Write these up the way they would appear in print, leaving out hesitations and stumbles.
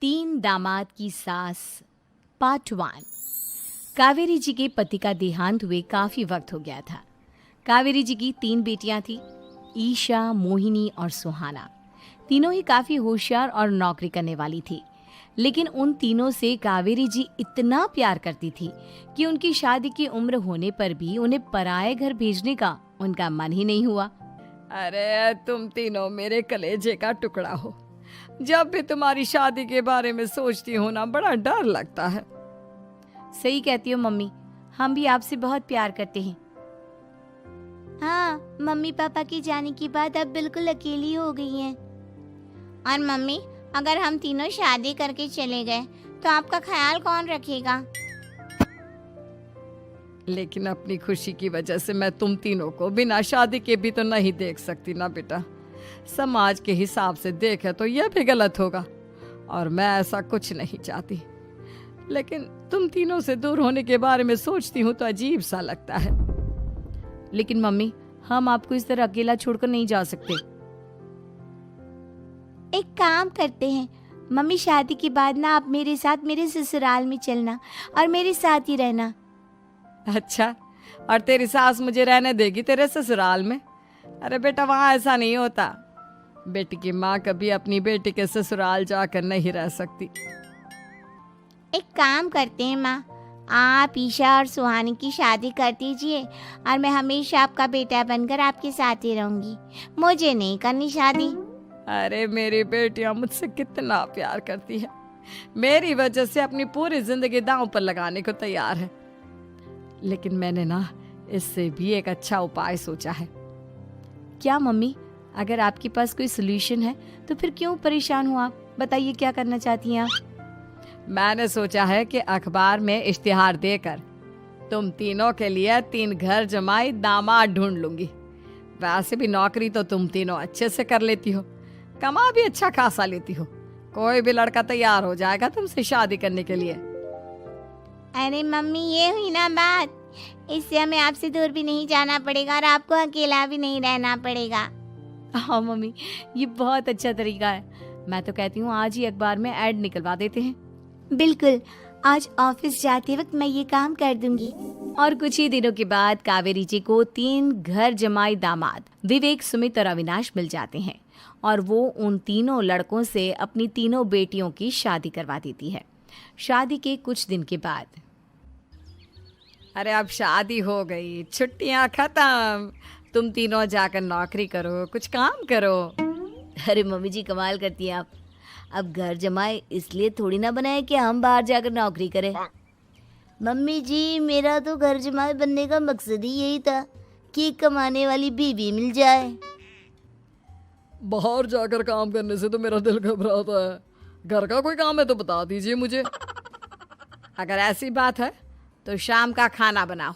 तीन दामाद की सास पार्ट 1। कावेरी जी के पति का देहांत हुए काफ़ी वक्त हो गया था। कावेरी जी की 3 बेटियां थी, ईशा, मोहिनी और सुहाना। तीनों ही काफ़ी होशियार और नौकरी करने वाली थी, लेकिन उन तीनों से कावेरी जी इतना प्यार करती थी कि उनकी शादी की उम्र होने पर भी उन्हें पराये घर भेजने का उनका मन ही नहीं हुआ। अरे तुम तीनों मेरे कलेजे का टुकड़ा हो। जब भी तुम्हारी शादी के बारे में सोचती हूँ ना, बड़ा डर लगता है। सही कहती हो मम्मी, हम भी आपसे बहुत प्यार करते हैं। हाँ, मम्मी पापा के जाने के बाद अब बिल्कुल अकेली हो गई हैं। और मम्मी, अगर हम तीनों शादी करके चले गए तो आपका ख्याल कौन रखेगा? लेकिन अपनी खुशी की वजह से मैं तुम तीनों को बिना शादी के भी तो नहीं देख सकती ना बेटा। समाज के हिसाब से देखे तो यह भी गलत होगा, और मैं ऐसा कुछ नहीं चाहती। लेकिन तुम तीनों से दूर होने के बारे में सोचती हूँ तो अजीब सा लगता है। लेकिन मम्मी, हम आपको इस तरह अकेला छोड़कर नहीं जा सकते। एक काम करते हैं मम्मी, शादी के बाद ना आप मेरे साथ मेरे ससुराल में चलना और मेरे साथ ही रहना। अच्छा, और तेरी सास मुझे रहने देगी तेरे ससुराल में? अरे बेटा, वहाँ ऐसा नहीं होता। बेटी की माँ कभी अपनी बेटी के ससुराल जाकर नहीं रह सकती। एक काम करते हैं माँ, आप ईशा और सुहानी की शादी कर दीजिए और मैं हमेशा आपका बेटा बनकर आपके साथ ही रहूंगी। मुझे नहीं करनी शादी। अरे मेरी बेटियां मुझसे कितना प्यार करती है, मेरी वजह से अपनी पूरी जिंदगी दांव पर लगाने को तैयार है। लेकिन मैंने ना इससे भी एक अच्छा उपाय सोचा है। क्या मम्मी? अगर आपके पास कोई सोल्यूशन है तो फिर क्यों परेशान हो आप? बताइए, क्या करना चाहती हैं आप? मैंने सोचा है कि अखबार में इश्तिहार देकर तुम तीनों के लिए 3 घर जमाई दामाद ढूंढ लूंगी। वैसे भी नौकरी तो तुम तीनों अच्छे से कर लेती हो, कमा भी अच्छा खासा लेती हो। कोई भी लड़का तैयार हो जाएगा तुमसे शादी करने के लिए। अरे मम्मी, ये हुई ना बात। इससे हमें आपसे दूर भी नहीं जाना पड़ेगा और आपको अकेला भी नहीं रहना पड़ेगा। हाँ मम्मी, ये बहुत अच्छा तरीका है। मैं तो कहती हूँ आज ही अखबार में ऐड निकलवा देते हैं। बिल्कुल, आज ऑफिस जाते वक्त मैं ये काम कर दूंगी। और कुछ ही दिनों के बाद कावेरी जी को 3 घर जमाई दामाद विवेक, सुमित और अविनाश मिल जाते हैं और वो उन तीनों लड़कों से अपनी तीनों बेटियों की शादी करवा देती है। शादी के कुछ दिन के बाद, अरे अब शादी हो गई, छुट्टियां खत्म, तुम तीनों जाकर नौकरी करो, कुछ काम करो। अरे मम्मी जी, कमाल करती हैं आप। अब घर जमाए इसलिए थोड़ी ना बनाए कि हम बाहर जाकर नौकरी करें। मम्मी जी, मेरा तो घर जमाई बनने का मकसद ही यही था कि कमाने वाली बीवी मिल जाए। बाहर जाकर काम करने से तो मेरा दिल घबराता है। घर का कोई काम है तो बता दीजिए मुझे। अगर ऐसी बात है तो शाम का खाना बनाओ।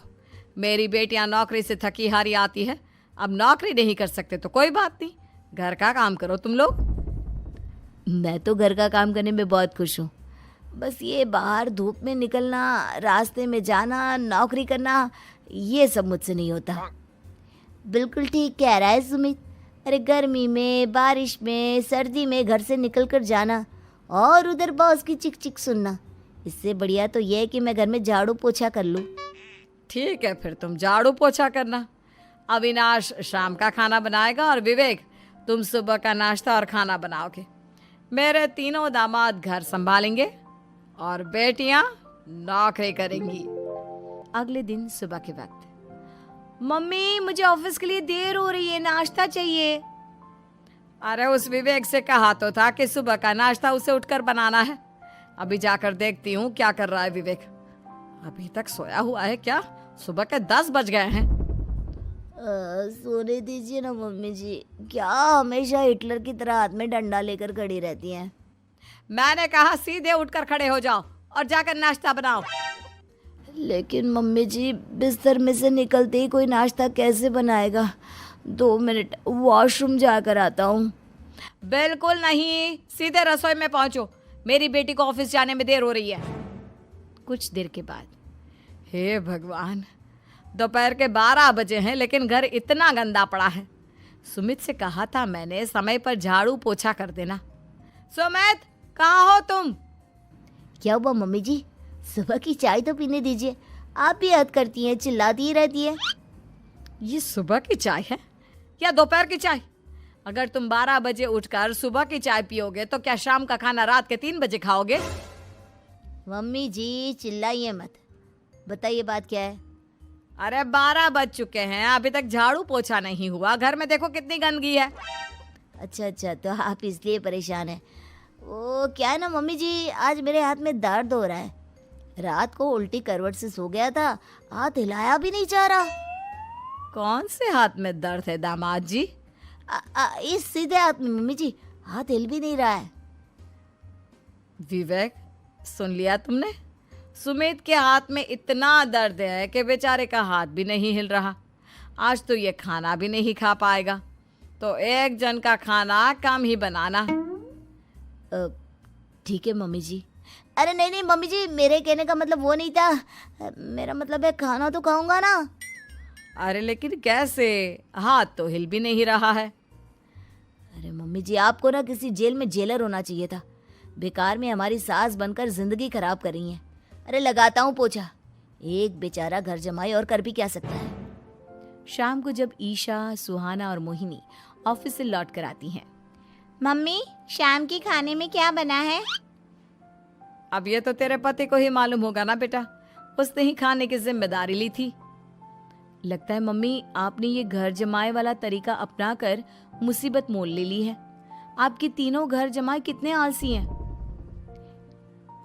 मेरी बेटियां नौकरी से थकी हारी आती है, अब नौकरी नहीं कर सकते तो कोई बात नहीं, घर का काम करो तुम लोग। मैं तो घर का काम करने में बहुत खुश हूँ, बस ये बाहर धूप में निकलना, रास्ते में जाना, नौकरी करना, ये सब मुझसे नहीं होता। बिल्कुल ठीक कह रहा है सुमित। अरे गर्मी में, बारिश में, सर्दी में घर से निकल कर जाना और उधर बॉस की चिक चिक सुनना, इससे बढ़िया तो यह है कि मैं घर में झाड़ू पोछा कर लूँ। ठीक है, फिर तुम झाड़ू पोछा करना। अविनाश शाम का खाना बनाएगा और विवेक तुम सुबह का नाश्ता और खाना बनाओगे। मेरे तीनों दामाद घर संभालेंगे और बेटियां नौकरी करेंगी। अगले दिन सुबह के वक्त, मम्मी मुझे ऑफिस के लिए देर हो रही है, नाश्ता चाहिए। अरे उस विवेक से कहा तो था कि सुबह का नाश्ता उसे उठकर बनाना है। अभी जाकर देखती हूँ क्या कर रहा है विवेक। अभी तक सोया हुआ है क्या? सुबह के 10 बज गए हैं। सोने दीजिए ना मम्मी जी, क्या हमेशा हिटलर की तरह हाथ में डंडा लेकर खड़ी रहती हैं। मैंने कहा सीधे उठकर खड़े हो जाओ और जाकर नाश्ता बनाओ। लेकिन मम्मी जी, बिस्तर में से निकलते ही कोई नाश्ता कैसे बनाएगा? 2 मिनट, वॉशरूम जाकर आता हूँ। बिल्कुल नहीं, सीधे रसोई में पहुंचो, मेरी बेटी को ऑफिस जाने में देर हो रही है। कुछ देर के बाद, हे भगवान, दोपहर के 12 बजे हैं लेकिन घर इतना गंदा पड़ा है। सुमित से कहा था मैंने समय पर झाड़ू पोछा कर देना। सुमित, कहाँ हो तुम? क्या हुआ मम्मी जी? सुबह की चाय तो पीने दीजिए। आप भी हद करती हैं, चिल्लाती ही रहती है। ये सुबह की चाय है या दोपहर की चाय? अगर तुम 12 बजे उठकर सुबह की चाय पियोगे तो क्या शाम का खाना रात के 3 बजे खाओगे? मम्मी जी चिल्लाइए मत, बताइए बात क्या है। अरे 12 बज चुके हैं, अभी तक झाड़ू पोछा नहीं हुआ। घर में देखो कितनी गंदगी है। अच्छा, तो आप इसलिए परेशान हैं। वो क्या है ना मम्मी जी, आज मेरे हाथ में दर्द हो रहा है। रात को उल्टी करवट से सो गया था, हाथ हिलाया भी नहीं जा रहा। कौन से हाथ में दर्द है दामाद जी? इस सीधे हाथ में मम्मी जी, हाथ हिल भी नहीं रहा है। विवेक, सुन लिया तुमने? सुमित के हाथ में इतना दर्द है कि बेचारे का हाथ भी नहीं हिल रहा। आज तो ये खाना भी नहीं खा पाएगा, तो एक जन का खाना कम ही बनाना। ठीक है मम्मी जी। अरे नहीं मम्मी जी, मेरे कहने का मतलब वो नहीं था। मेरा मतलब है खाना तो खाऊंगा ना। अरे लेकिन कैसे? हाथ तो हिल भी नहीं रहा है। अरे मम्मी जी, आपको ना किसी जेल में जेलर होना चाहिए था। बेकार में हमारी सास बनकर जिंदगी खराब कर रही हैं। अरे लगाता हूँ पोछा। एक बेचारा घर जमाई और कर भी क्या सकता है। शाम को जब ईशा, सुहाना और मोहिनी ऑफिस से लौट कर आती हैं। मम्मी, शाम के खाने में क्या बना है? अब ये तो तेरे पति को ही मालूम होगा ना बेटा, उसने ही खाने की जिम्मेदारी ली थी। लगता है मम्मी आपने ये घर जमाए वाला तरीका अपनाकर मुसीबत मोल ले ली है। आपके तीनों घर जमाए कितने आलसी हैं।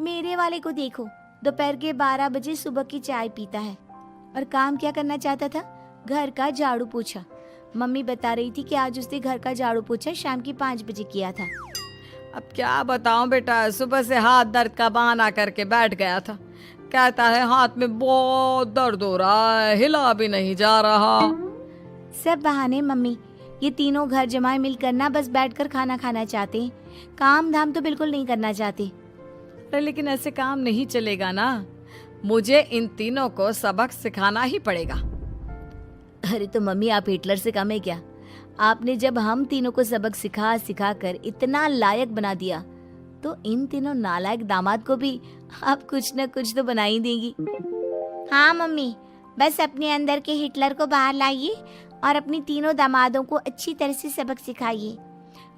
मेरे वाले को देखो, दोपहर के 12 बजे सुबह की चाय पीता है और काम क्या करना चाहता था? घर का झाड़ू पोछा। मम्मी बता रही थी कि आज उसने घर का झाड़ू पोछा शाम के 5 बजे किया था। अब क्या बताऊं बेटा, सुबह से हाथ दर्द का बहाना करके बैठ गया था। कहता है हाथ में बहुत दर्द हो रहा है, हिला भी नहीं जा रहा। सब बहाने मम्मी। ये तीनों घर जमाए मिलकर ना बस बैठकर खाना खाना चाहते हैं, काम धाम तो बिल्कुल नहीं करना चाहते। अरे लेकिन ऐसे काम नहीं चलेगा ना, मुझे इन तीनों को सबक सिखाना ही पड़ेगा। अरे तो मम्मी, आप हिटलर से कम है क्या? आपने जब हम तीनों को सबक सिखा कर इतना लायक बना दिया, तो इन तीनों नालायक दामाद को भी आप कुछ न कुछ तो बना ही देंगी। हाँ मम्मी, बस अपने अंदर के हिटलर को बाहर लाइए और अपनी तीनों दामादों को अच्छी तरह से सबक सिखाइए।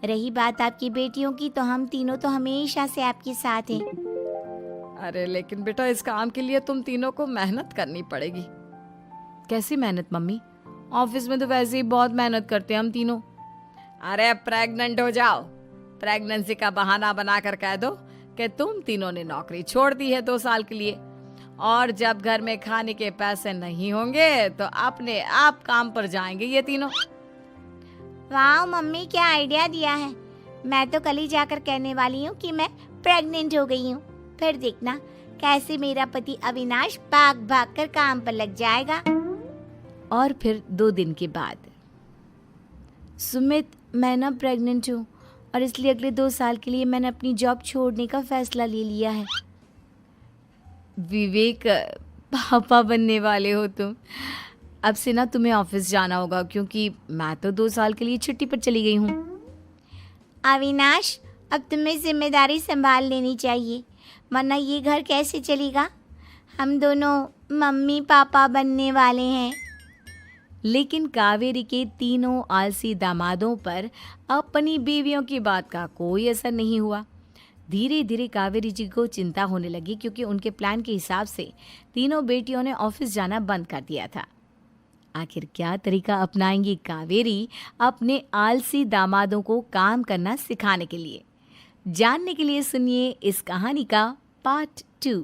रही बात आपकी बेटियों की, तो हम तीनों तो हमेशा से आपके साथ हैं। अरे लेकिन बेटा, इस काम के लिए तुम तीनों को मेहनत करनी पड़ेगी। कैसी मेहनत मम्मी? ऑफिस में तो वैसे ही बहुत मेहनत करते हैं हम तीनों। अरे प्रेग्नेंट हो जाओ, प्रेगनेंसी का बहाना बनाकर कह दो कि तुम तीनों ने नौकरी छोड़ दी है 2 साल के लिए, और जब घर में खाने के पैसे नहीं होंगे तो अपने आप काम पर जाएंगे ये तीनों। वाह मम्मी, क्या आइडिया दिया है। मैं तो कल ही जाकर कहने वाली हूँ कि मैं प्रेग्नेंट हो गई हूँ। फिर देखना कैसे मेरा पति अविनाश भाग भाग कर काम पर लग जाएगा। और फिर 2 दिन के बाद, सुमित, मैं ना प्रेग्नेंट हूँ और इसलिए अगले 2 साल के लिए मैंने अपनी जॉब छोड़ने का फैसला ले लिया है। विवेक, पापा बनने वाले हो तुम। अब से ना तुम्हें ऑफिस जाना होगा, क्योंकि मैं तो 2 साल के लिए छुट्टी पर चली गई हूँ। अविनाश, अब तुम्हें जिम्मेदारी संभाल लेनी चाहिए, वरना ये घर कैसे चलेगा। हम दोनों मम्मी पापा बनने वाले हैं। लेकिन कावेरी के तीनों आलसी दामादों पर अपनी बीवियों की बात का कोई असर नहीं हुआ। धीरे धीरे कावेरी जी को चिंता होने लगी, क्योंकि उनके प्लान के हिसाब से तीनों बेटियों ने ऑफिस जाना बंद कर दिया था। आखिर क्या तरीका अपनाएंगी कावेरी अपने आलसी दामादों को काम करना सिखाने के लिए? जानने के लिए सुनिए इस कहानी का पार्ट 2।